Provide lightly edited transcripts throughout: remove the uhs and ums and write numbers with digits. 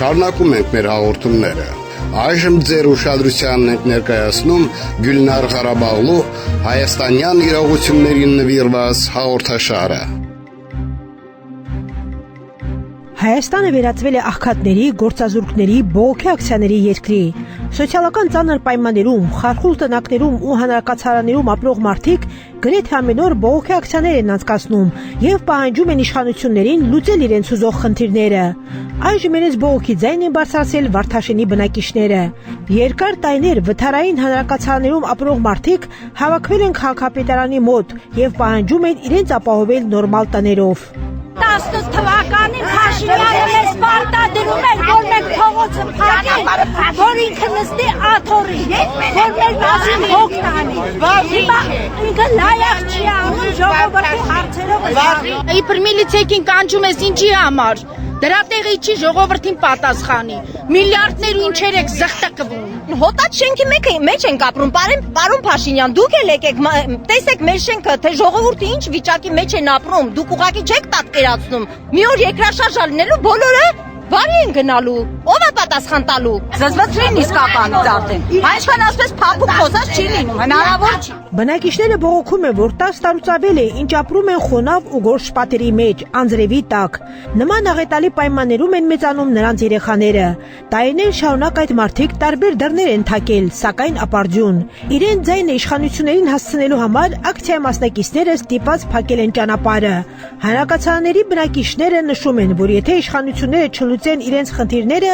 Շարունակում ենք մեր հաղորդումները։ Այժմ ձեր ուշադրությանն ենք ներկայացնում Գյուլնար Ղարաբաղլու հայաստանյան իրողություններին նվիրված հաղորդաշարը։ Հայաստանը վերածվել է աղքատների, գործազուրկների, բողոքի ակցիաների երկրի։ Սոցիալական ծանր պայմաններում, խարխուլ տնակներում ու հանրակացարաններում ապրող մարդիկ գրեթե ամեն օր բողոքի ակցիաներ են անցկացնում եւ պահանջում են իշխանություններին լուծել իրենց ուզող խնդիրները։ Այժմ իրենց բողոքի ձայն են բարձրացրել Վարդաշենի բնակիչները։ Երկար տարիներ վթարային հանրակացարաններում ապրող մարդիկ հավաքվել են քաղաքապետարանի մոտ եւ պահանջում են իրենց ապահովել նորմալ տներով։ 18 թվականին Փաշինյանը մեզ պարտադրում էր, որ մենք փողոցը փակենք, որ ինքը նստի աթոռին, որ մեր մասին հոգ տանի։ Հիմա ինքը լայախ չի անում ժողովրդի հարցերով։ Իբր միլիցեքին կանչում ես ինչի համար։ Դրա տեղի չի ժողովրդին պատասխանի։ Միլիարդներ ու ինչեր եք զղտակվում։ Հոտած շենքի մեջ ենք ապրում, պարոն Փաշինյան, դուք էլ եկեք, տեսեք մեր շենքը, թե ժողովուրդը ինչ վիճակի մեջ են ապրում, դուք ուղղակի չեք պատկերացնում։ Մի օր երկրաշարժ լինելու բոլորը վարի են գնալու, ով է պատասխան տալու։ Զզվացրին իսկականից արդեն։ Այսքան ասպես փափուկ խոսած չի լինում, հնարավոր չի։ Բնակիչները բողոքում են, որ 10 տարուց ավել է, ինչ ապրում են խոնավ ու գորշ պատերի մեջ, անձրևի տակ։ Նման աղետալի պայմաններում են մեծանում նրանց երեխաները։ Տարիներ շարունակ այդ մարդիկ տարբեր դռներ են թակել, սակայն ապարդյուն։ Իրենց ձայնը իշխանություններին հասցնելու համար ակցիայի մասնակիցները ստիպված փակել են ճանապարհը։ Հանրակացարանների բնակիչները նշում են, որ եթե իշխանությունները չլուծեն իրենց խնդիրները,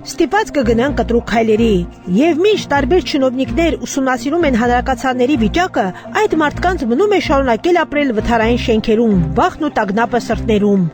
ստիպված կգնան կտրուկ քայլերի։ Եվ մինչ տարբեր չինովնիկներ ուսումնասիրում են հանրակացարանների վիճակը, այդ մարդկանց մնում է շարունակել ապրել վթարային շենքերում, վախն ու տագնապը սրտներում։